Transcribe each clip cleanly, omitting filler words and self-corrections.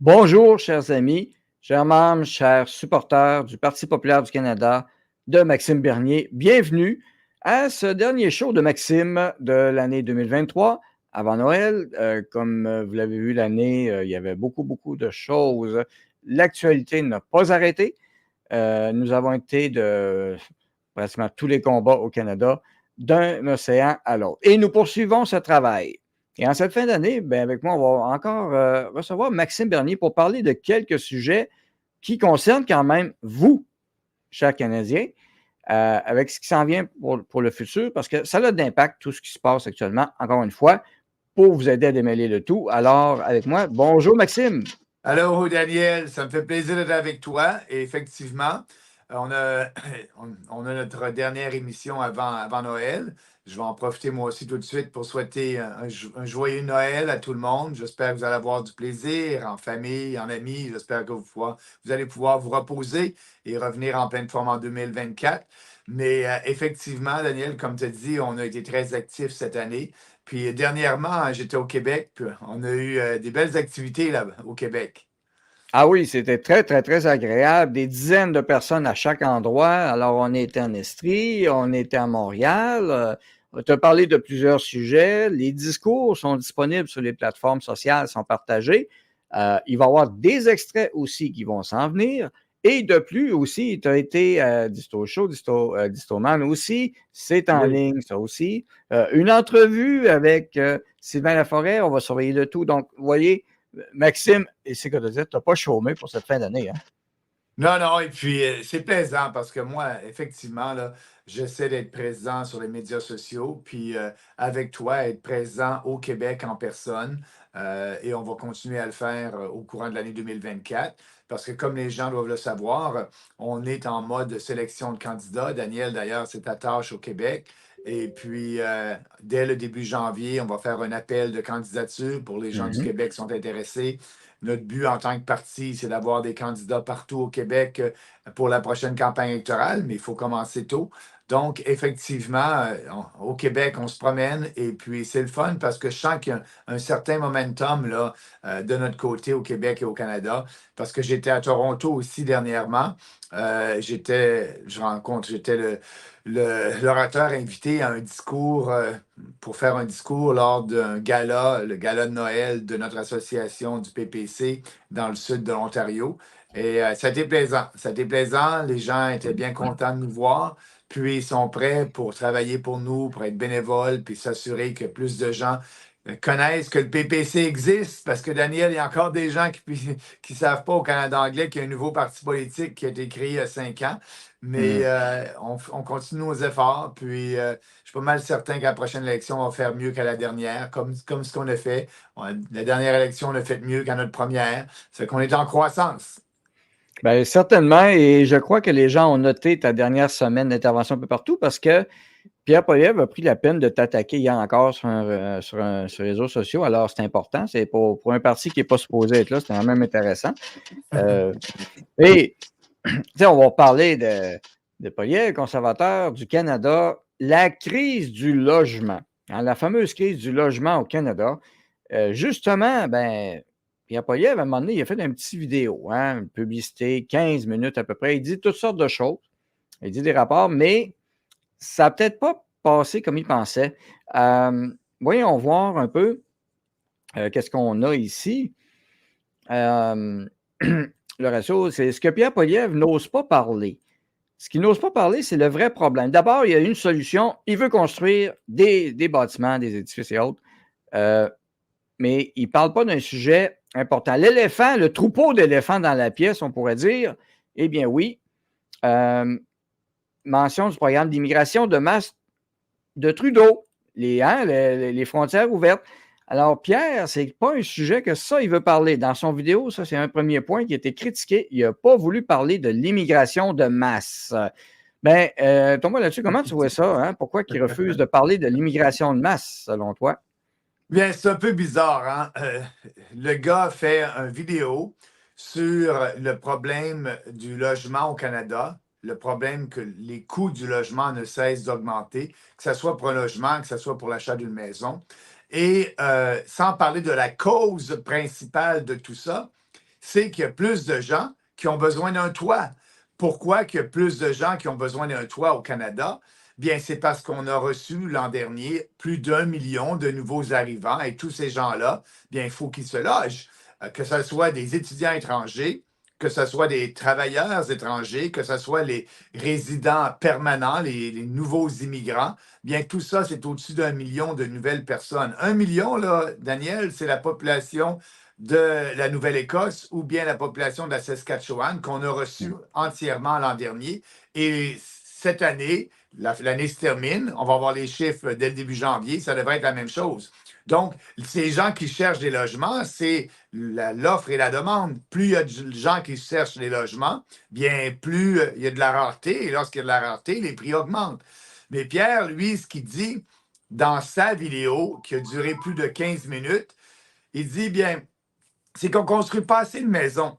Bonjour, chers amis, chers membres, chers supporters du Parti populaire du Canada, de Maxime Bernier. Bienvenue à ce dernier show de Maxime de l'année 2023, avant Noël. Comme vous l'avez vu l'année, il y avait beaucoup de choses. L'actualité n'a pas arrêté. Nous avons été de pratiquement tous les combats au Canada, d'un océan à l'autre. Et nous poursuivons ce travail. Et en cette fin d'année, ben avec moi, on va encore recevoir Maxime Bernier pour parler de quelques sujets qui concernent quand même vous, chers Canadiens, avec ce qui s'en vient pour le futur, parce que ça a d'impact tout ce qui se passe actuellement, encore une fois, pour vous aider à démêler le tout. Alors, avec moi, bonjour Maxime. Allô, Daniel, ça me fait plaisir d'être avec toi. Et effectivement, on a, on a notre dernière émission avant Noël. Je vais en profiter moi aussi tout de suite pour souhaiter un joyeux Noël à tout le monde. J'espère que vous allez avoir du plaisir en famille, en amis. J'espère que vous allez pouvoir vous reposer et revenir en pleine forme en 2024. Mais effectivement, Daniel, comme tu as dit, on a été très actifs cette année. Puis dernièrement, j'étais au Québec, puis on a eu des belles activités là au Québec. Ah oui, c'était très agréable. Des dizaines de personnes à chaque endroit. Alors, on était en Estrie, on était à Montréal. On t'a parlé de plusieurs sujets. Les discours sont disponibles sur les plateformes sociales, sont partagés. Il va y avoir des extraits aussi qui vont s'en venir. Et de plus aussi, tu as été à Disto Show, Distoman aussi. C'est en Oui. ligne, ça aussi. Une entrevue avec Sylvain Laforêt. On va surveiller le tout. Donc, vous voyez, Maxime, et c'est que tu disais, tu n'as pas chômé pour cette fin d'année. Hein? Non, non, et puis c'est plaisant parce que moi, effectivement, là, j'essaie d'être présent sur les médias sociaux, puis avec toi, être présent au Québec en personne. Et on va continuer à le faire au courant de l'année 2024 parce que comme les gens doivent le savoir, on est en mode sélection de candidats. Daniel, d'ailleurs, c'est ta tâche au Québec. Et puis, dès le début janvier, on va faire un appel de candidature pour les gens du Mhm. Québec qui sont intéressés. Notre but en tant que parti, c'est d'avoir des candidats partout au Québec pour la prochaine campagne électorale, mais il faut commencer tôt. Donc, effectivement, au Québec, on se promène et puis c'est le fun parce que je sens qu'il y a un certain momentum là, de notre côté au Québec et au Canada. Parce que j'étais à Toronto aussi dernièrement. J'étais l'orateur invité à un discours pour faire un discours lors d'un gala, le gala de Noël de notre association du PPC dans le sud de l'Ontario. Et ça a été plaisant. Ça a été plaisant. Les gens étaient bien contents de nous voir. Puis ils sont prêts pour travailler pour nous, pour être bénévoles, puis s'assurer que plus de gens connaissent que le PPC existe. Parce que Daniel, il y a encore des gens qui ne savent pas au Canada anglais qu'il y a un nouveau parti politique qui a été créé il y a 5 ans. Mais Mhm. on continue nos efforts. Puis je suis pas mal certain que la prochaine élection va faire mieux qu'à la dernière, comme ce qu'on a fait. La dernière élection, on a fait mieux qu'à notre première. C'est qu'on est en croissance. Bien, certainement, et je crois que les gens ont noté ta dernière semaine d'intervention un peu partout parce que Pierre Poilievre a pris la peine de t'attaquer hier encore sur les réseaux sociaux. Alors, c'est important. C'est pour un parti qui n'est pas supposé être là, c'est quand même intéressant. Euh, et, tu sais, on va parler de Poilievre, conservateur du Canada, la crise du logement. Hein, la fameuse crise du logement au Canada. Justement, ben, Pierre Poilievre, à un moment donné, il a fait une petite vidéo, hein, une publicité, 15 minutes à peu près. Il dit toutes sortes de choses. Il dit des rapports, mais ça n'a peut-être pas passé comme il pensait. Voyons voir un peu qu'est-ce qu'on a ici. Euh, le ratio, c'est ce que Pierre Poilievre n'ose pas parler. Ce qu'il n'ose pas parler, c'est le vrai problème. D'abord, il y a une solution. Il veut construire des bâtiments, des édifices et autres. Euh, mais il ne parle pas d'un sujet important. L'éléphant, le troupeau d'éléphants dans la pièce, on pourrait dire, eh bien oui, mention du programme d'immigration de masse de Trudeau, les frontières ouvertes. Alors, Pierre, c'est pas un sujet que ça, il veut parler. Dans son vidéo, ça, c'est un premier point qui a été critiqué. Il n'a pas voulu parler de l'immigration de masse. Ben, toi, là-dessus, comment tu vois ça? Hein? Pourquoi il refuse de parler de l'immigration de masse, selon toi? Bien, c'est un peu bizarre, hein? Le gars fait une vidéo sur le problème du logement au Canada, le problème que les coûts du logement ne cessent d'augmenter, que ce soit pour un logement, que ce soit pour l'achat d'une maison. Et sans parler de la cause principale de tout ça, c'est qu'il y a plus de gens qui ont besoin d'un toit. Pourquoi qu'il y a plus de gens qui ont besoin d'un toit au Canada? Bien, c'est parce qu'on a reçu l'an dernier plus d'1 million de nouveaux arrivants et tous ces gens-là, bien, il faut qu'ils se logent, que ce soit des étudiants étrangers, que ce soit des travailleurs étrangers, que ce soit les résidents permanents, les nouveaux immigrants. Bien, tout ça, c'est au-dessus d'1 million de nouvelles personnes. 1 million, là, Daniel, c'est la population de la Nouvelle-Écosse ou bien la population de la Saskatchewan qu'on a reçue entièrement l'an dernier. Et cette année, l'année se termine, on va avoir les chiffres dès le début janvier, ça devrait être la même chose. Donc, ces gens qui cherchent des logements, c'est l'offre et la demande. Plus il y a de gens qui cherchent des logements, bien plus il y a de la rareté. Et lorsqu'il y a de la rareté, les prix augmentent. Mais Pierre, lui, ce qu'il dit dans sa vidéo, qui a duré plus de 15 minutes, il dit, bien, c'est qu'on ne construit pas assez de maisons.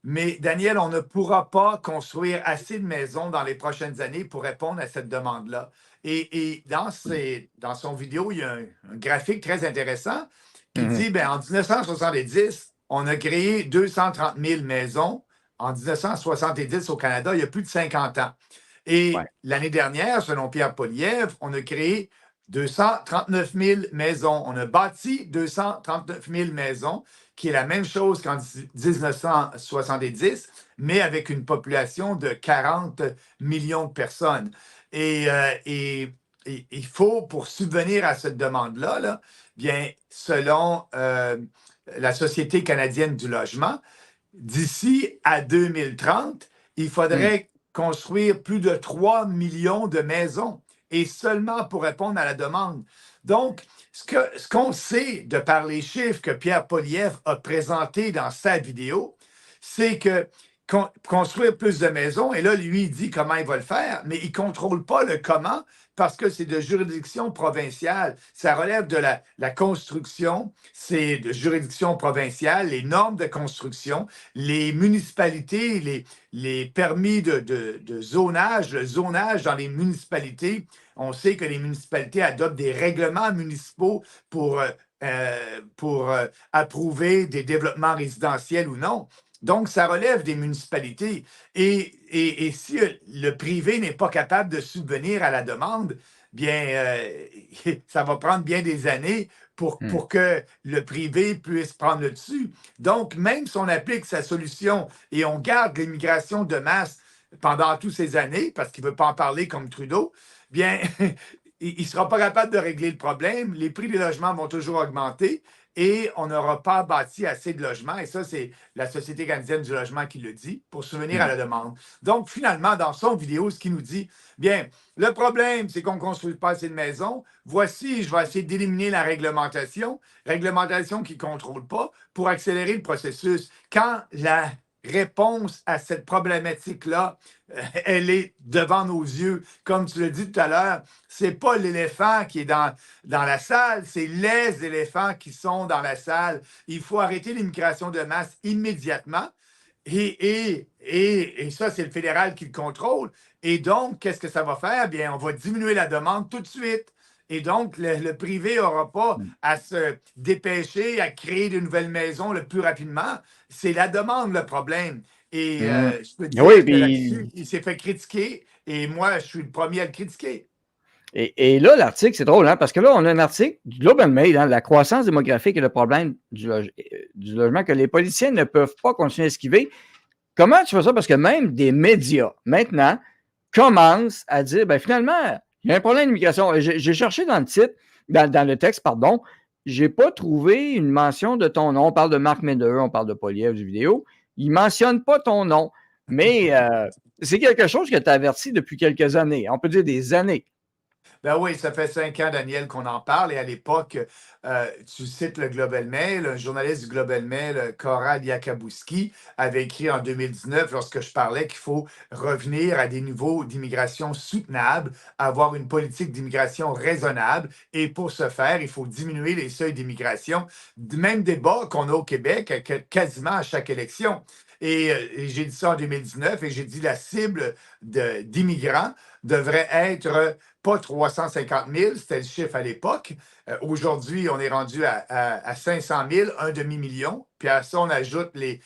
Mais Daniel, on ne pourra pas construire assez de maisons dans les prochaines années pour répondre à cette demande-là. Et dans son vidéo, il y a un graphique très intéressant qui dit, bien, en 1970, on a créé 230 000 maisons. En 1970, au Canada, il y a plus de 50 ans. Et l'année dernière, selon Pierre Poilievre, on a créé 239 000 maisons. On a bâti 239 000 maisons, qui est la même chose qu'en 1970, mais avec une population de 40 millions de personnes. Et il faut, pour subvenir à cette demande-là, là, bien, selon la Société canadienne du logement, d'ici à 2030, il faudrait construire plus de 3 millions de maisons, et seulement pour répondre à la demande. Donc, ce qu'on sait de par les chiffres que Pierre Poilievre a présentés dans sa vidéo, c'est que construire plus de maisons, et là, lui, il dit comment il va le faire, mais il ne contrôle pas le comment parce que c'est de juridiction provinciale. Ça relève de la construction, c'est de juridiction provinciale, les normes de construction, les municipalités, les permis de zonage, le zonage dans les municipalités. On sait que les municipalités adoptent des règlements municipaux pour approuver des développements résidentiels ou non. Donc, ça relève des municipalités. Et si le privé n'est pas capable de subvenir à la demande, bien, ça va prendre bien des années pour que le privé puisse prendre le dessus. Donc, même si on applique sa solution et on garde l'immigration de masse pendant toutes ces années, parce qu'il ne veut pas en parler comme Trudeau, bien, il ne sera pas capable de régler le problème. Les prix des logements vont toujours augmenter et on n'aura pas bâti assez de logements. Et ça, c'est la Société canadienne du logement qui le dit, pour subvenir à la demande. Donc, finalement, dans son vidéo, ce qu'il nous dit, bien, le problème, c'est qu'on ne construit pas assez de maisons. Voici, je vais essayer d'éliminer la réglementation qui ne contrôle pas pour accélérer le processus. Quand la réponse à cette problématique-là, elle est devant nos yeux. Comme tu l'as dit tout à l'heure, ce n'est pas l'éléphant qui est dans la salle, c'est les éléphants qui sont dans la salle. Il faut arrêter l'immigration de masse immédiatement. Et ça, c'est le fédéral qui le contrôle. Et donc, qu'est-ce que ça va faire? Bien, on va diminuer la demande tout de suite. Et donc, le privé n'aura pas à se dépêcher à créer de nouvelles maisons le plus rapidement. C'est la demande le problème. Et je peux te dire que là-dessus, il s'est fait critiquer. Et moi, je suis le premier à le critiquer. Et là, l'article, c'est drôle, hein, parce que là, on a un article du Globe and Mail, hein, la croissance démographique et le problème du logement que les politiciens ne peuvent pas continuer à esquiver. Comment tu fais ça? Parce que même des médias, maintenant, commencent à dire, ben finalement, il y a un problème d'immigration. J'ai cherché dans le titre, dans le texte, pardon, j'ai pas trouvé une mention de ton nom. On parle de Marc Meder, on parle de Poilievre du vidéo. Il mentionne pas ton nom. Mais c'est quelque chose que tu as averti depuis quelques années. On peut dire des années. Ben oui, ça fait 5 ans, Daniel, qu'on en parle. Et à l'époque, tu cites le Global Mail, un journaliste du Global Mail, Koral Yakabouski, avait écrit en 2019, lorsque je parlais qu'il faut revenir à des niveaux d'immigration soutenables, avoir une politique d'immigration raisonnable. Et pour ce faire, il faut diminuer les seuils d'immigration. Même débat qu'on a au Québec quasiment à chaque élection. Et j'ai dit ça en 2019 et j'ai dit la cible d'immigrants devrait être pas 350 000, c'était le chiffre à l'époque. Aujourd'hui, on est rendu à 500 000, un demi-million. Puis à ça, on ajoute les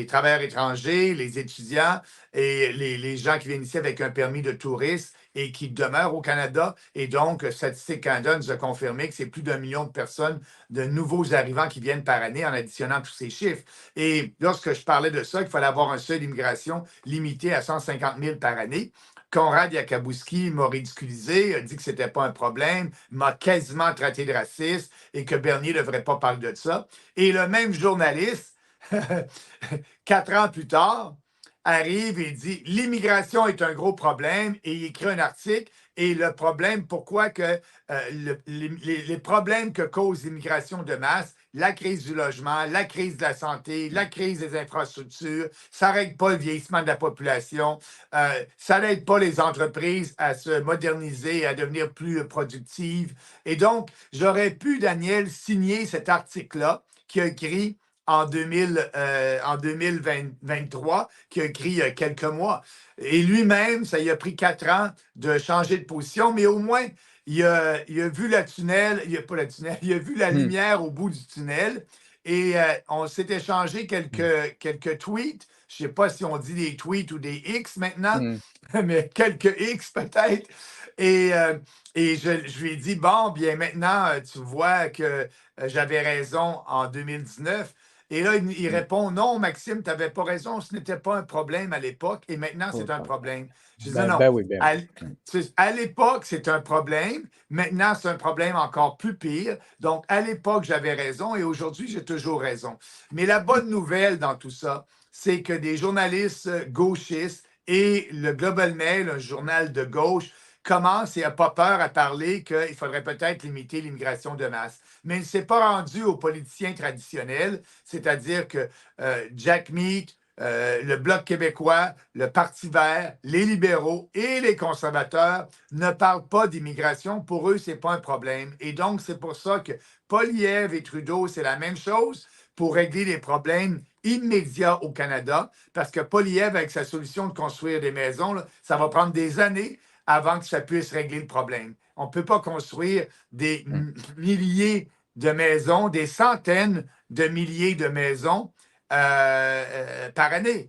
travailleurs étrangers, les étudiants et les gens qui viennent ici avec un permis de touriste et qui demeurent au Canada. Et donc, Statistique Canada nous a confirmé que c'est plus d'1 million de personnes, de nouveaux arrivants qui viennent par année en additionnant tous ces chiffres. Et lorsque je parlais de ça, qu'il fallait avoir un seuil d'immigration limité à 150 000 par année, Conrad Yakabouski m'a ridiculisé, a dit que ce n'était pas un problème, m'a quasiment traité de raciste et que Bernier ne devrait pas parler de ça. Et le même journaliste, 4 ans plus tard, arrive et dit « L'immigration est un gros problème » et il écrit un article et le problème, pourquoi que les problèmes que cause l'immigration de masse, la crise du logement, la crise de la santé, la crise des infrastructures, ça ne règle pas le vieillissement de la population, ça n'aide pas les entreprises à se moderniser, à devenir plus productives. Et donc, j'aurais pu, Daniel, signer cet article-là qui a écrit en 2023, qui a écrit il y a quelques mois. Et lui-même, ça lui a pris 4 ans de changer de position, mais au moins, il a vu le tunnel, il a vu la lumière au bout du tunnel. Et on s'est échangé quelques tweets. Je ne sais pas si on dit des tweets ou des X maintenant, mais quelques X peut-être. Et je lui ai dit, bon, bien maintenant, tu vois que j'avais raison en 2019. Et là, il répond, non, Maxime, tu n'avais pas raison, ce n'était pas un problème à l'époque et maintenant, c'est un problème. Je dis non. Oui. À l'époque, c'est un problème. Maintenant, c'est un problème encore plus pire. Donc, à l'époque, j'avais raison et aujourd'hui, j'ai toujours raison. Mais la bonne nouvelle dans tout ça, c'est que des journalistes gauchistes et le Global Mail, un journal de gauche, commence et n'a pas peur à parler qu'il faudrait peut-être limiter l'immigration de masse. Mais il ne s'est pas rendu aux politiciens traditionnels, c'est-à-dire que Jack Meat, le Bloc québécois, le Parti vert, les libéraux et les conservateurs ne parlent pas d'immigration. Pour eux, ce n'est pas un problème. Et donc, c'est pour ça que Poilievre et Trudeau, c'est la même chose pour régler les problèmes immédiats au Canada, parce que Poilievre, avec sa solution de construire des maisons, là, ça va prendre des années avant que ça puisse régler le problème. On ne peut pas construire des milliers de maisons, des centaines de milliers de maisons par année.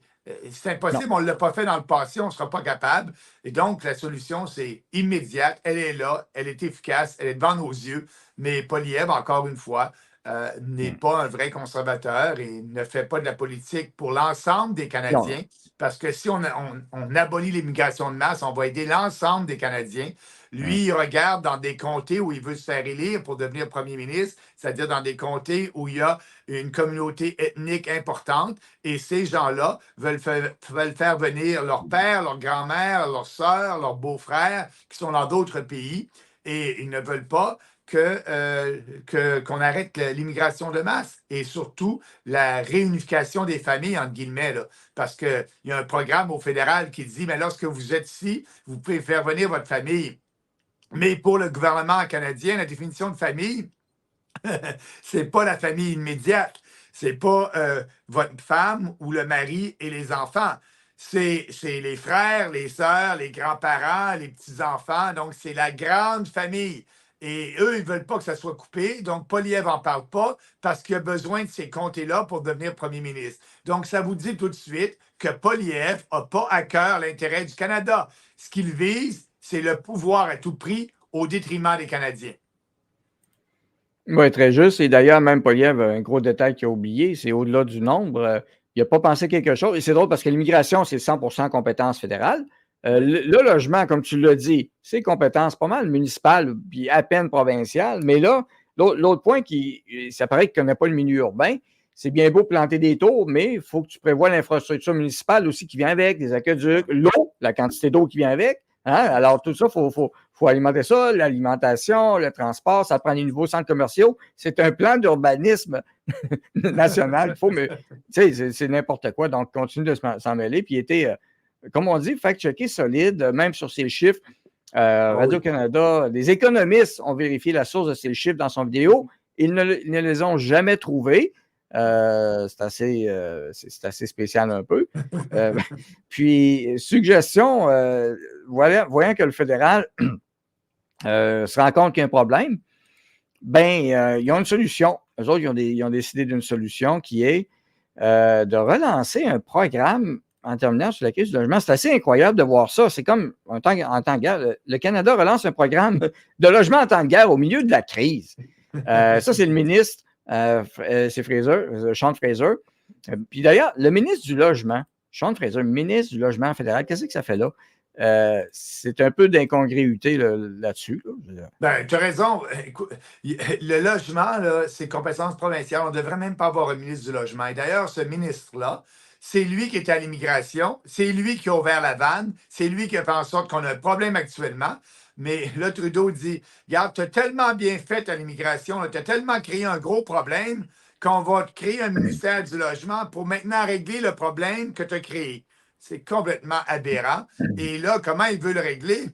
C'est impossible, on ne l'a pas fait dans le passé, on ne sera pas capable. Et donc, la solution, c'est immédiate, elle est là, elle est efficace, elle est devant nos yeux. Mais Poilievre, encore une fois, n'est pas un vrai conservateur et ne fait pas de la politique pour l'ensemble des Canadiens. Parce que si on abolit l'immigration de masse, on va aider l'ensemble des Canadiens. Lui, il regarde dans des comtés où il veut se faire élire pour devenir premier ministre, c'est-à-dire dans des comtés où il y a une communauté ethnique importante. Et ces gens-là veulent faire venir leur père, leur grand-mère, leurs sœurs, leurs beaux-frères qui sont dans d'autres pays. Et ils ne veulent pas qu'on arrête l'immigration de masse et surtout la réunification des familles, entre guillemets, là, parce qu'il y a un programme au fédéral qui dit, mais lorsque vous êtes ici, vous pouvez faire venir votre famille. Mais pour le gouvernement canadien, la définition de famille, c'est pas la famille immédiate, c'est pas votre femme ou le mari et les enfants. C'est les frères, les sœurs, les grands-parents, les petits-enfants. Donc, c'est la grande famille. Et eux, ils ne veulent pas que ça soit coupé. Donc, Poilievre n'en parle pas parce qu'il a besoin de ces comtés-là pour devenir premier ministre. Donc, ça vous dit tout de suite que Poilievre n'a pas à cœur l'intérêt du Canada. Ce qu'il vise, c'est le pouvoir à tout prix au détriment des Canadiens. Oui, très juste. Et d'ailleurs, même Poilievre, un gros détail qu'il a oublié, c'est au-delà du nombre. Il n'a pas pensé quelque chose. Et c'est drôle parce que l'immigration, c'est 100% compétence fédérale. Le logement, comme tu l'as dit, c'est compétence pas mal municipale, puis à peine provinciale. Mais là, l'autre point ça paraît qu'il ne connaît pas le milieu urbain. C'est bien beau planter des tours, mais il faut que tu prévoies l'infrastructure municipale aussi qui vient avec, les aqueducs, l'eau, la quantité d'eau qui vient avec. Hein? Alors, tout ça, il faut alimenter ça, l'alimentation, le transport, ça prend des nouveaux centres commerciaux. C'est un plan d'urbanisme national. Il faut, mais tu sais, c'est n'importe quoi. Donc, continue de s'en mêler. Puis, il était, comme on dit, fact-checké solide, même sur ces chiffres. Radio-Canada, les économistes ont vérifié la source de ces chiffres dans son vidéo. Ils ne les ont jamais trouvés. C'est assez spécial un peu. Puis, suggestion, voyant que le fédéral se rend compte qu'il y a un problème, ils ont une solution. Eux autres, ils ont décidé d'une solution qui est de relancer un programme en terminant sur la crise du logement. C'est assez incroyable de voir ça. C'est comme en temps de guerre. Le Canada relance un programme de logement en temps de guerre au milieu de la crise. Ça, c'est le ministre, c'est Fraser, Sean Fraser. Puis d'ailleurs, le ministre du Logement, Sean Fraser, ministre du Logement fédéral, qu'est-ce que ça fait là? C'est un peu d'incongruité là-dessus. Tu as raison. Écoute, le logement, là, c'est compétence provinciale. On ne devrait même pas avoir un ministre du logement. Et d'ailleurs, ce ministre-là, c'est lui qui est à l'immigration, c'est lui qui a ouvert la vanne, c'est lui qui a fait en sorte qu'on a un problème actuellement. Mais là, Trudeau dit, regarde, tu as tellement bien fait à l'immigration, tu as tellement créé un gros problème qu'on va créer un ministère du logement pour maintenant régler le problème que tu as créé. C'est complètement aberrant. Et là, comment il veut le régler?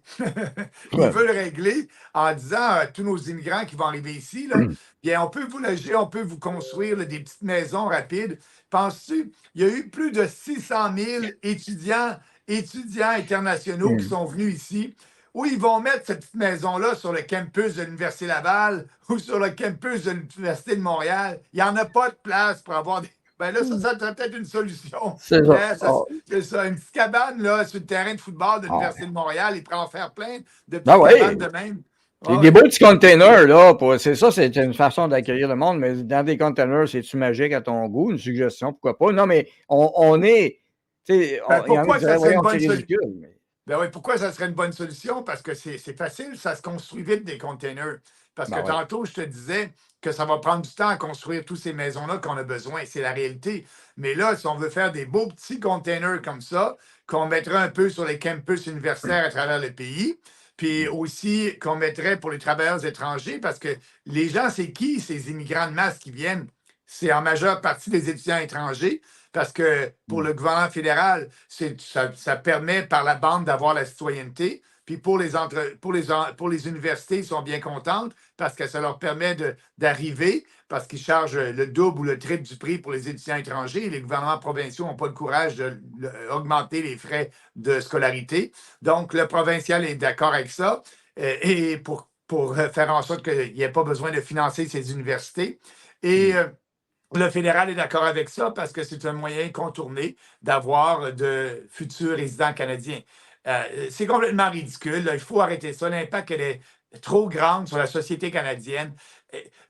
Il veut le régler en disant à tous nos immigrants qui vont arriver ici, là, bien, on peut vous loger, on peut vous construire là, des petites maisons rapides. Penses-tu, il y a eu plus de 600 000 étudiants internationaux qui sont venus ici, où ils vont mettre cette petite maison-là sur le campus de l'Université Laval ou sur le campus de l'Université de Montréal. Il n'y en a pas de place pour avoir des... Ben là, ça serait peut-être une solution. C'est ça. C'est ça. Une petite cabane là, sur le terrain de football de l'Université de Montréal, il pourrait en faire plein de petites cabanes de même. C'est des beaux petits containers, là. C'est ça, c'est une façon d'accueillir le monde, mais dans des containers, c'est-tu magique à ton goût? Une suggestion, pourquoi pas? Non, mais on est. Pourquoi ça serait une bonne solution? Ben oui, pourquoi ça serait une bonne solution? Parce que c'est facile, ça se construit vite des containers. Parce que tantôt, je te disais que ça va prendre du temps à construire toutes ces maisons-là qu'on a besoin. C'est la réalité. Mais là, si on veut faire des beaux petits containers comme ça, qu'on mettrait un peu sur les campus universitaires à travers le pays, puis aussi qu'on mettrait pour les travailleurs étrangers, parce que les gens, c'est qui ces immigrants de masse qui viennent? C'est en majeure partie des étudiants étrangers, parce que pour le gouvernement fédéral, ça permet par la bande d'avoir la citoyenneté. Puis pour les universités, ils sont bien contentes parce que ça leur permet d'arriver, parce qu'ils chargent le double ou le triple du prix pour les étudiants étrangers. Les gouvernements provinciaux n'ont pas le courage d'augmenter les frais de scolarité. Donc, le provincial est d'accord avec ça. Et pour faire en sorte qu'il n'y ait pas besoin de financer ces universités. Et le fédéral est d'accord avec ça parce que c'est un moyen contourné d'avoir de futurs résidents canadiens. C'est complètement ridicule. Là. Il faut arrêter ça. L'impact est trop grand sur la société canadienne.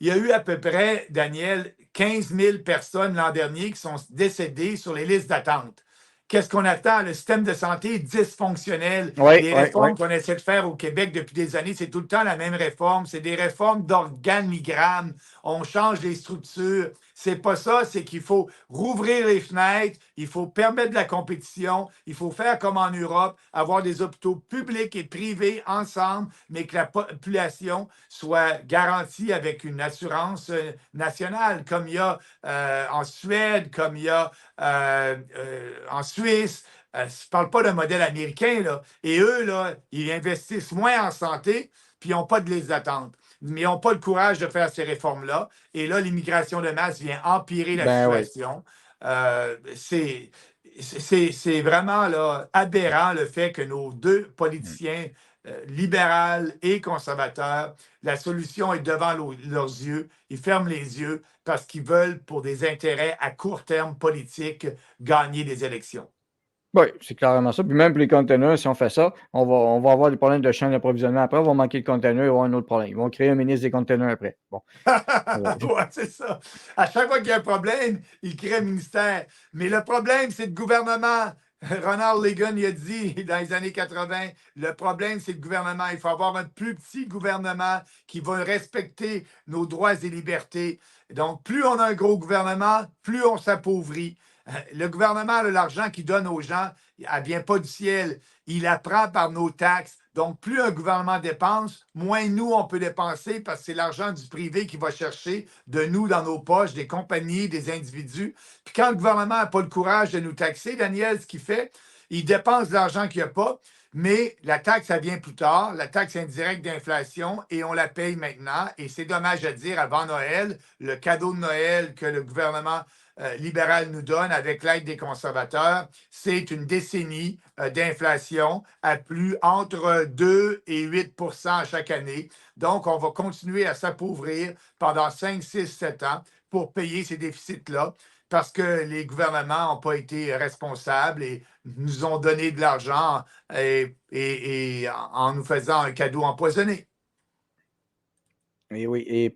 Il y a eu à peu près, Daniel, 15 000 personnes l'an dernier qui sont décédées sur les listes d'attente. Qu'est-ce qu'on attend? Le système de santé est dysfonctionnel. Les réformes qu'on essaie de faire au Québec depuis des années, c'est tout le temps la même réforme. C'est des réformes d'organigrammes. On change les structures. C'est pas ça, c'est qu'il faut rouvrir les fenêtres, il faut permettre de la compétition, il faut faire comme en Europe, avoir des hôpitaux publics et privés ensemble, mais que la population soit garantie avec une assurance nationale, comme il y a en Suède, comme il y a en Suisse. Je ne parle pas d'un modèle américain, là. Et eux, là, ils investissent moins en santé, puis ils n'ont pas de liste d'attente. Mais ils n'ont pas le courage de faire ces réformes-là. Et là, l'immigration de masse vient empirer la situation. C'est vraiment là, aberrant le fait que nos deux politiciens, libéral et conservateurs, la solution est devant leurs yeux. Ils ferment les yeux parce qu'ils veulent, pour des intérêts à court terme politiques, gagner des élections. Oui, c'est clairement ça. Puis même pour les containers, si on fait ça, on va avoir des problèmes de chaîne d'approvisionnement après, on va manquer de containers, il va y avoir un autre problème. Ils vont créer un ministre des containers après. Bon. Ouais, c'est ça. À chaque fois qu'il y a un problème, ils créent un ministère. Mais le problème, c'est le gouvernement. Ronald Reagan, il a dit dans les années 80, le problème, c'est le gouvernement. Il faut avoir un plus petit gouvernement qui va respecter nos droits et libertés. Donc, plus on a un gros gouvernement, plus on s'appauvrit. Le gouvernement, l'argent qu'il donne aux gens, elle ne vient pas du ciel. Il la prend par nos taxes. Donc, plus un gouvernement dépense, moins nous, on peut dépenser parce que c'est l'argent du privé qui va chercher de nous dans nos poches, des compagnies, des individus. Puis quand le gouvernement n'a pas le courage de nous taxer, Daniel, ce qu'il fait, Il dépense de l'argent qu'il n'y a pas, mais la taxe, ça vient plus tard, la taxe indirecte d'inflation, et on la paye maintenant. Et c'est dommage à dire, avant Noël, le cadeau de Noël que le gouvernement libéral nous donne avec l'aide des conservateurs, c'est une décennie d'inflation à plus entre 2 et 8 % chaque année. Donc, on va continuer à s'appauvrir pendant 5, 6, 7 ans pour payer ces déficits-là parce que les gouvernements n'ont pas été responsables et nous ont donné de l'argent et en nous faisant un cadeau empoisonné. Et oui, et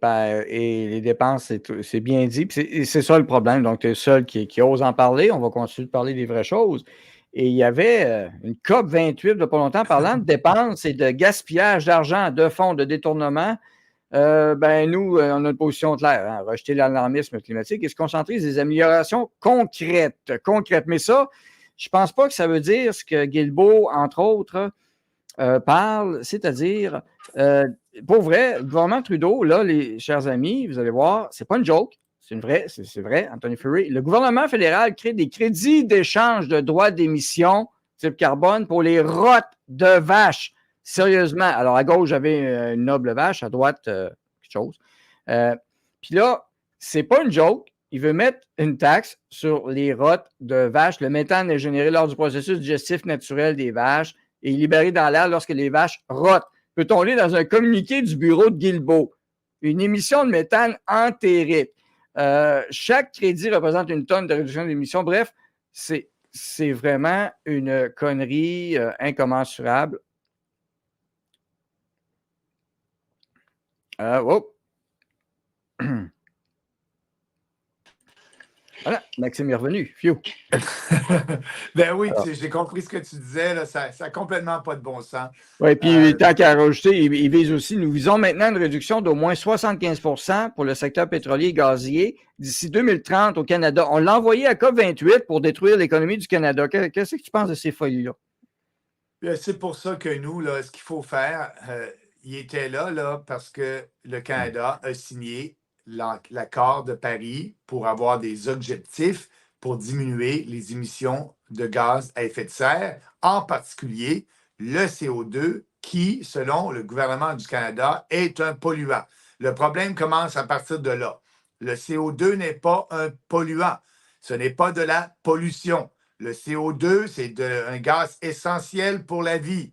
les dépenses, c'est bien dit. C'est ça le problème. Donc, tu es le seul qui ose en parler. On va continuer de parler des vraies choses. Et il y avait une COP 28 de pas longtemps parlant de dépenses et de gaspillage d'argent, de fonds, de détournement. Nous, on a une position claire, hein, rejeter l'alarmisme climatique et se concentrer sur des améliorations concrètes. Mais ça, je ne pense pas que ça veut dire ce que Guilbeault, entre autres, parle, c'est-à-dire, pour vrai, le gouvernement Trudeau, là, les chers amis, vous allez voir, c'est pas une joke, c'est vrai, Anthony Furey. Le gouvernement fédéral crée des crédits d'échange de droits d'émission type carbone pour les rottes de vaches. Sérieusement. Alors, à gauche, j'avais une noble vache, à droite, quelque chose. Puis là, c'est pas une joke. Il veut mettre une taxe sur les rottes de vaches. Le méthane est généré lors du processus digestif naturel des vaches et libéré dans l'air lorsque les vaches rotent. Peut-on lire dans un communiqué du bureau de Guilbeault? Une émission de méthane entérique. Chaque crédit représente une tonne de réduction d'émissions. Bref, c'est vraiment une connerie incommensurable. Voilà, Maxime est revenu. Phew. Ben oui, j'ai compris ce que tu disais. Là, ça n'a complètement pas de bon sens. Oui, puis tant qu'à rajouter, il vise aussi, nous visons maintenant une réduction d'au moins 75 pour le secteur pétrolier et gazier d'ici 2030 au Canada. On l'a envoyé à COP28 pour détruire l'économie du Canada. Qu'est-ce que tu penses de ces folies-là? C'est pour ça que nous, là, ce qu'il faut faire, il était là parce que le Canada a signé l'accord de Paris pour avoir des objectifs pour diminuer les émissions de gaz à effet de serre, en particulier le CO2 qui, selon le gouvernement du Canada, est un polluant. Le problème commence à partir de là. Le CO2 n'est pas un polluant. Ce n'est pas de la pollution. Le CO2, c'est un gaz essentiel pour la vie.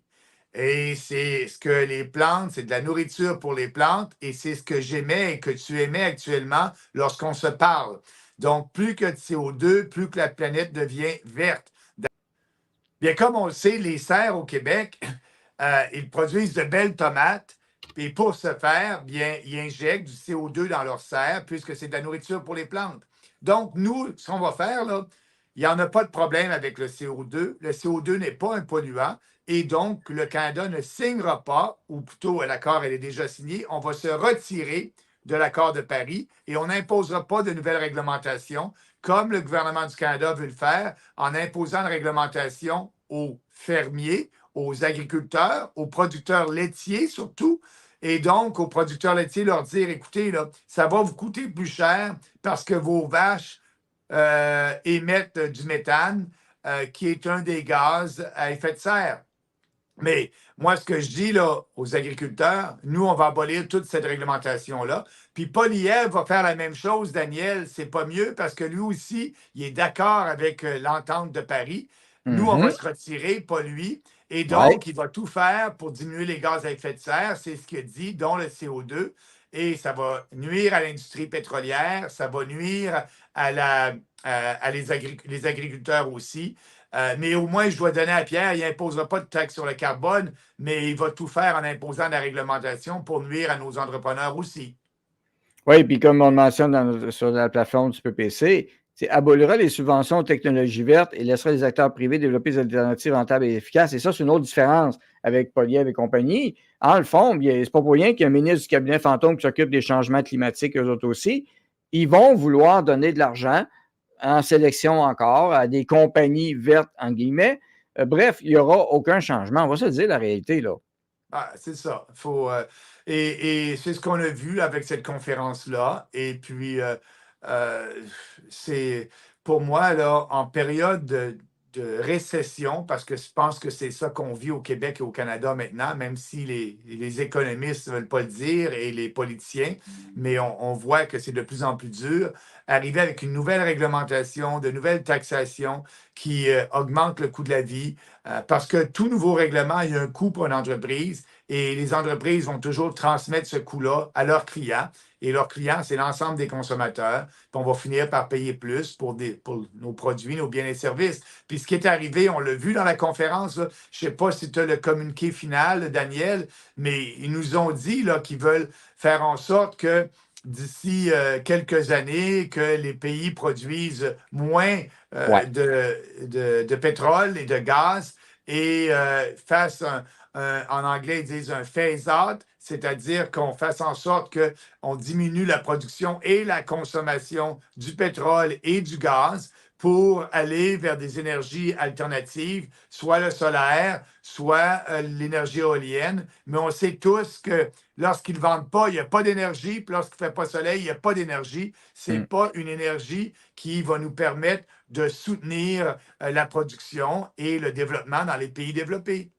Et c'est ce que les plantes, c'est de la nourriture pour les plantes et c'est ce que j'aimais et que tu aimais actuellement lorsqu'on se parle. Donc, plus que de CO2, plus que la planète devient verte. Bien, comme on le sait, les serres au Québec, ils produisent de belles tomates. Et pour ce faire, bien, ils injectent du CO2 dans leurs serres puisque c'est de la nourriture pour les plantes. Donc, nous, ce qu'on va faire, là, il n'y en a pas de problème avec le CO2. Le CO2 n'est pas un polluant. Et donc, le Canada ne signera pas, ou plutôt l'accord est déjà signé, on va se retirer de l'accord de Paris et on n'imposera pas de nouvelles réglementations comme le gouvernement du Canada veut le faire en imposant une réglementation aux fermiers, aux agriculteurs, aux producteurs laitiers surtout, et donc aux producteurs laitiers leur dire, écoutez, là, ça va vous coûter plus cher parce que vos vaches émettent du méthane, qui est un des gaz à effet de serre. Mais moi, ce que je dis là, aux agriculteurs, nous, on va abolir toute cette réglementation-là. Puis Poilievre va faire la même chose, Daniel. C'est pas mieux parce que lui aussi, il est d'accord avec l'entente de Paris. Nous, on va se retirer, pas lui. Et donc, il va tout faire pour diminuer les gaz à effet de serre. C'est ce qu'il dit, dont le CO2. Et ça va nuire à l'industrie pétrolière, ça va nuire les agriculteurs aussi. Mais au moins, je dois donner à Pierre, il n'imposera pas de taxe sur le carbone, mais il va tout faire en imposant de la réglementation pour nuire à nos entrepreneurs aussi. Oui, puis comme on le mentionne sur la plateforme du PPC, c'est abolira les subventions aux technologies vertes et laissera les acteurs privés développer des alternatives rentables et efficaces. Et ça, c'est une autre différence avec Poilievre et compagnie. En le fond, c'est pas pour rien qu'il y a un ministre du cabinet fantôme qui s'occupe des changements climatiques, eux autres aussi. Ils vont vouloir donner de l'argent en sélection encore à des compagnies vertes, en guillemets. Bref, il n'y aura aucun changement. On va se dire la réalité, là. Ah, c'est ça. Et c'est ce qu'on a vu avec cette conférence-là. Et puis, c'est pour moi, là, en période de récession, parce que je pense que c'est ça qu'on vit au Québec et au Canada maintenant, même si les économistes ne veulent pas le dire et les politiciens, mais on voit que c'est de plus en plus dur. Arriver avec une nouvelle réglementation, de nouvelles taxations qui augmentent le coût de la vie, parce que tout nouveau règlement, il y a un coût pour une entreprise et les entreprises vont toujours transmettre ce coût-là à leurs clients. Et leurs clients, c'est l'ensemble des consommateurs. Puis on va finir par payer plus pour nos produits, nos biens et services. Puis ce qui est arrivé, on l'a vu dans la conférence, là, je ne sais pas si tu as le communiqué final, Daniel, mais ils nous ont dit là, qu'ils veulent faire en sorte que d'ici quelques années, que les pays produisent moins Ouais. de pétrole et de gaz et fassent en anglais, ils disent un phase-out, c'est-à-dire qu'on fasse en sorte qu'on diminue la production et la consommation du pétrole et du gaz pour aller vers des énergies alternatives, soit le solaire, soit l'énergie éolienne. Mais on sait tous que lorsqu'ils ne vendent pas, il n'y a pas d'énergie, puis lorsqu'il ne fait pas soleil, il n'y a pas d'énergie. Ce n'est pas une énergie qui va nous permettre de soutenir la production et le développement dans les pays développés.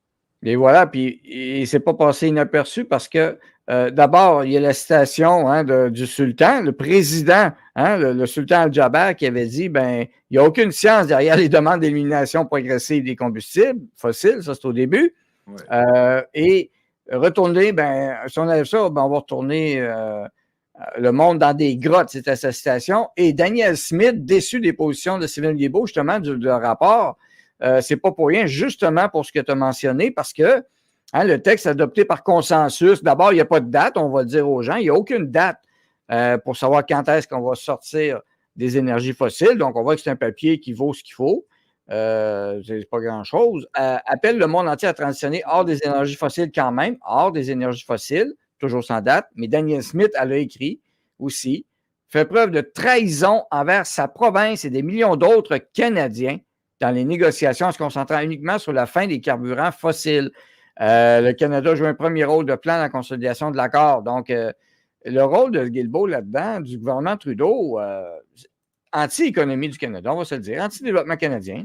Et voilà, puis il ne s'est pas passé inaperçu parce que d'abord, il y a la citation du sultan, le président, le sultan Al-Jaber, qui avait dit ben, il n'y a aucune science derrière les demandes d'élimination progressive des combustibles fossiles, ça c'est au début. Ouais. Et retourner, ben, si on avait ça, ben, on va retourner le monde dans des grottes, c'était sa citation. Et Daniel Smith, déçu des positions de Stephen Guilbeault, justement, du rapport, c'est pas pour rien, justement pour ce que tu as mentionné, parce que le texte adopté par consensus, d'abord, il n'y a pas de date, on va le dire aux gens, il n'y a aucune date pour savoir quand est-ce qu'on va sortir des énergies fossiles. Donc, on voit que c'est un papier qui vaut ce qu'il faut. C'est pas grand-chose. Appelle le monde entier à transitionner hors des énergies fossiles quand même, hors des énergies fossiles, toujours sans date. Mais Daniel Smith, elle a écrit aussi, fait preuve de trahison envers sa province et des millions d'autres Canadiens dans les négociations en se concentrant uniquement sur la fin des carburants fossiles. Le Canada joue un premier rôle de plan dans la consolidation de l'accord. Donc, le rôle de Guilbeault là-dedans, du gouvernement Trudeau, anti-économie du Canada, on va se le dire, anti-développement canadien.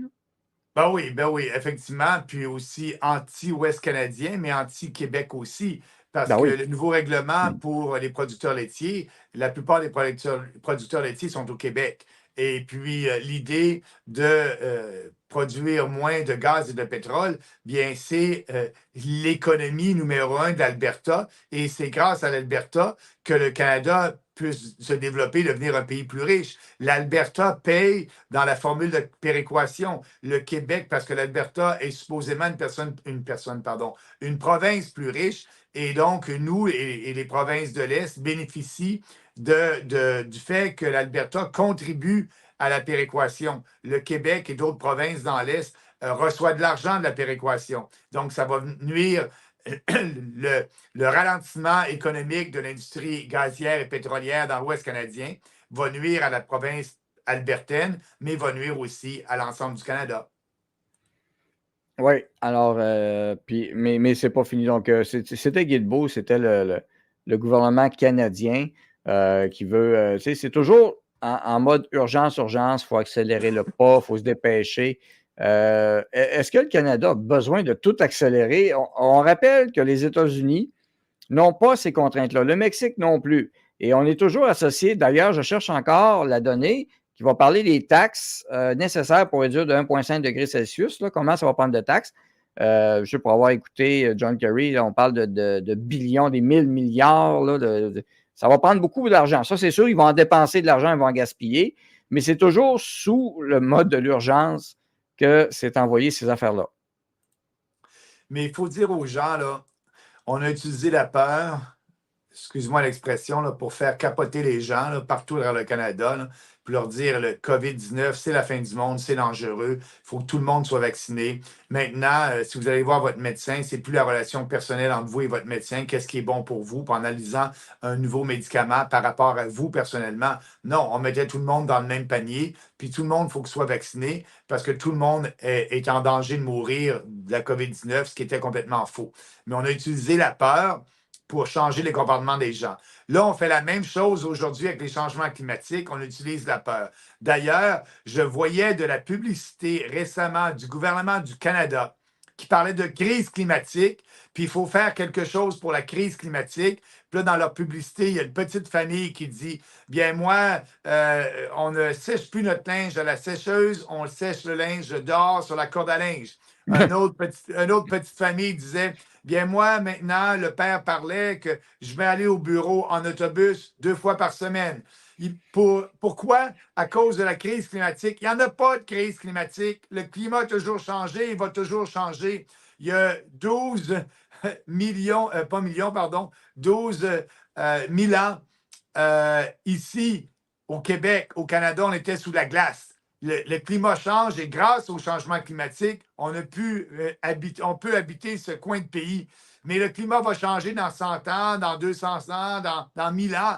Ben oui, effectivement. Puis aussi anti-Ouest canadien, mais anti-Québec aussi. Parce que le nouveau règlement pour les producteurs laitiers, la plupart des producteurs laitiers sont au Québec. Et puis, l'idée de produire moins de gaz et de pétrole, bien, c'est l'économie numéro un de l'Alberta. Et c'est grâce à l'Alberta que le Canada puisse se développer, devenir un pays plus riche. L'Alberta paye dans la formule de péréquation. Le Québec, parce que l'Alberta est supposément une province plus riche. Et donc, nous et les provinces de l'Est bénéficient du fait que l'Alberta contribue à la péréquation. Le Québec et d'autres provinces dans l'Est reçoivent de l'argent de la péréquation. Donc, ça va nuire le ralentissement économique de l'industrie gazière et pétrolière dans l'Ouest canadien va nuire à la province albertaine, mais va nuire aussi à l'ensemble du Canada. Oui, alors, mais c'est pas fini. Donc, c'était Guilbeault, c'était le gouvernement canadien qui veut. C'est toujours en mode urgence, il faut accélérer le pas, il faut se dépêcher. Est-ce que le Canada a besoin de tout accélérer? On rappelle que les États-Unis n'ont pas ces contraintes-là. Le Mexique non plus. Et on est toujours associé. D'ailleurs, je cherche encore la donnée qui va parler des taxes nécessaires pour réduire de 1,5 degré Celsius. Là, comment ça va prendre de taxes? Je sais, pour avoir écouté John Kerry, là, on parle de billions, des 1000 milliards. Là, ça va prendre beaucoup d'argent. Ça, c'est sûr, ils vont en dépenser de l'argent, ils vont en gaspiller. Mais c'est toujours sous le mode de l'urgence que c'est envoyé ces affaires-là. Mais il faut dire aux gens, là, on a utilisé la peur, excuse-moi l'expression, là, pour faire capoter les gens là, partout dans le Canada, là, pour leur dire le COVID-19, c'est la fin du monde, c'est dangereux, il faut que tout le monde soit vacciné. Maintenant, si vous allez voir votre médecin, c'est plus la relation personnelle entre vous et votre médecin, qu'est-ce qui est bon pour vous, en analysant un nouveau médicament par rapport à vous personnellement. Non, on mettait tout le monde dans le même panier, puis tout le monde, il faut qu'il soit vacciné parce que tout le monde est en danger de mourir de la COVID-19, ce qui était complètement faux. Mais on a utilisé la peur pour changer les comportements des gens. Là, on fait la même chose aujourd'hui avec les changements climatiques. On utilise la peur. D'ailleurs, je voyais de la publicité récemment du gouvernement du Canada qui parlait de crise climatique, puis il faut faire quelque chose pour la crise climatique. Puis là, dans leur publicité, il y a une petite famille qui dit, bien moi, on ne sèche plus notre linge à la sécheuse, on sèche le linge dehors sur la corde à linge. Une autre petite famille disait, bien moi, maintenant, le père parlait que je vais aller au bureau en autobus 2 fois par semaine. Pourquoi? À cause de la crise climatique. Il n'y en a pas de crise climatique. Le climat a toujours changé, il va toujours changer. Il y a 12 millions, pas millions, pardon, 12 000 ans, ici, au Québec, au Canada, on était sous la glace. Le climat change et grâce au changement climatique, on peut habiter ce coin de pays. Mais le climat va changer dans 100 ans, dans 200 ans, dans 1000 ans.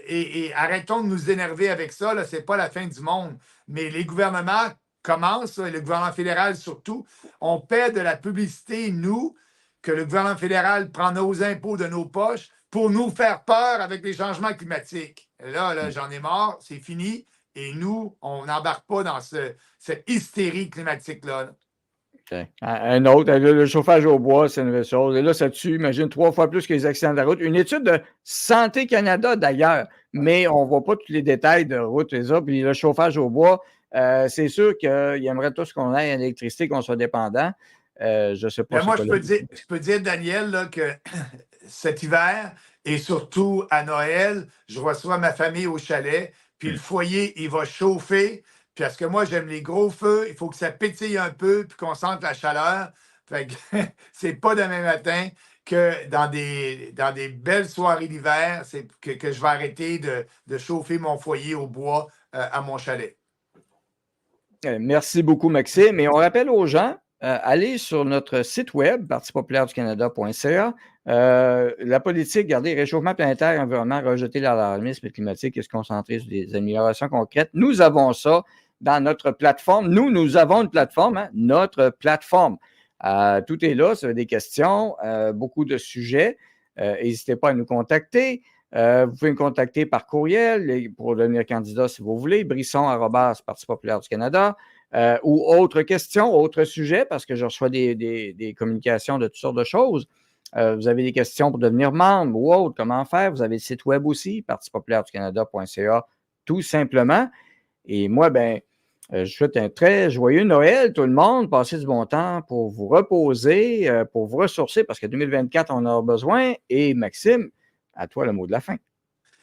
Et arrêtons de nous énerver avec ça. Ce n'est pas la fin du monde. Mais les gouvernements commencent, et le gouvernement fédéral surtout, on paie de la publicité, nous, que le gouvernement fédéral prend nos impôts de nos poches pour nous faire peur avec les changements climatiques. Là, j'en ai marre, c'est fini. Et nous, on n'embarque pas dans cette hystérie climatique-là. Okay. Un autre, le chauffage au bois, c'est une nouvelle chose. Et là, ça tue, imagine, 3 fois plus que les accidents de la route. Une étude de Santé Canada, d'ailleurs, mais on ne voit pas tous les détails de route et ça. Puis le chauffage au bois, c'est sûr qu'ils aimeraient tous qu'on ait une électricité, qu'on soit dépendant. Je ne sais pas. Moi, je peux dire, Daniel, là, que cet hiver et surtout à Noël, je reçois ma famille au chalet, puis le foyer, il va chauffer. Puis parce que moi, j'aime les gros feux, il faut que ça pétille un peu, puis qu'on sente la chaleur. Fait que c'est pas demain matin que dans des belles soirées d'hiver, que je vais arrêter de chauffer mon foyer au bois à mon chalet. Merci beaucoup, Maxime. Et on rappelle aux gens, allez sur notre site web, partipopulaireducanada.ca. La politique, regardez, réchauffement planétaire, environnement, rejeter l'alarmisme climatique et se concentrer sur des améliorations concrètes. Nous avons ça dans notre plateforme. Nous avons une plateforme, hein, notre plateforme. Tout est là, ça des questions, beaucoup de sujets. N'hésitez pas à nous contacter. Vous pouvez me contacter par courriel pour devenir candidat si vous voulez, brisson@Parti populaire du Canada, ou autres questions, autres sujets, parce que je reçois des communications de toutes sortes de choses. Vous avez des questions pour devenir membre ou autre, comment faire? Vous avez le site web aussi, partipopulaireducanada.ca, tout simplement. Et moi, je souhaite un très joyeux Noël, tout le monde. Passez du bon temps pour vous reposer, pour vous ressourcer, parce que 2024, on en a besoin. Et Maxime, à toi le mot de la fin.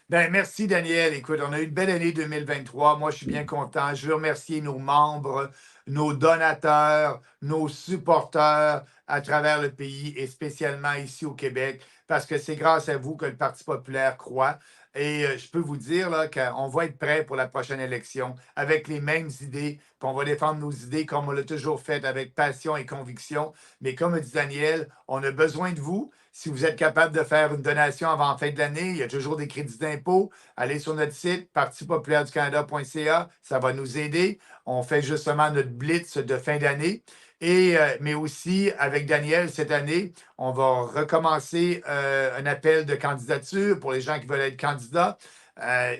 Merci, Daniel. Écoute, on a eu une belle année 2023. Moi, je suis bien content. Je veux remercier nos membres, nos donateurs, nos supporters à travers le pays et spécialement ici au Québec, parce que c'est grâce à vous que le Parti populaire croît. Et je peux vous dire là, qu'on va être prêt pour la prochaine élection avec les mêmes idées, puis on va défendre nos idées comme on l'a toujours fait avec passion et conviction. Mais comme dit Daniel, on a besoin de vous. Si vous êtes capable de faire une donation avant la fin de l'année, il y a toujours des crédits d'impôt. Allez sur notre site, partipopulaireducanada.ca, ça va nous aider. On fait justement notre blitz de fin d'année. Mais aussi, avec Daniel, cette année, on va recommencer un appel de candidature pour les gens qui veulent être candidats.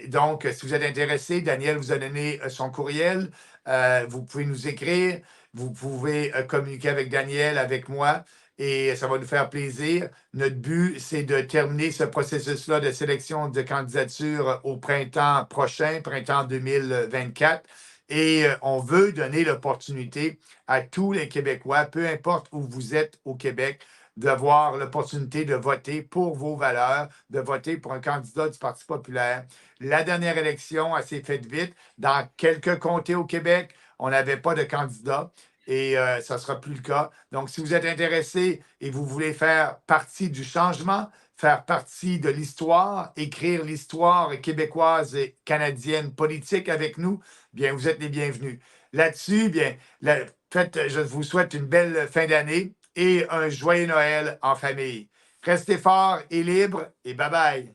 Donc, si vous êtes intéressé, Daniel vous a donné son courriel. Vous pouvez nous écrire. Vous pouvez communiquer avec Daniel, avec moi. Et ça va nous faire plaisir. Notre but, c'est de terminer ce processus-là de sélection de candidature au printemps prochain, printemps 2024. Et on veut donner l'opportunité à tous les Québécois, peu importe où vous êtes au Québec, d'avoir l'opportunité de voter pour vos valeurs, de voter pour un candidat du Parti populaire. La dernière élection, elle s'est faite vite. Dans quelques comtés au Québec, on n'avait pas de candidat. Et ça ne sera plus le cas. Donc, si vous êtes intéressé et vous voulez faire partie du changement, faire partie de l'histoire, écrire l'histoire québécoise et canadienne politique avec nous, bien, vous êtes les bienvenus. Là-dessus, je vous souhaite une belle fin d'année et un joyeux Noël en famille. Restez forts et libres et bye-bye.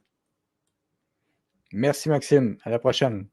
Merci, Maxime. À la prochaine.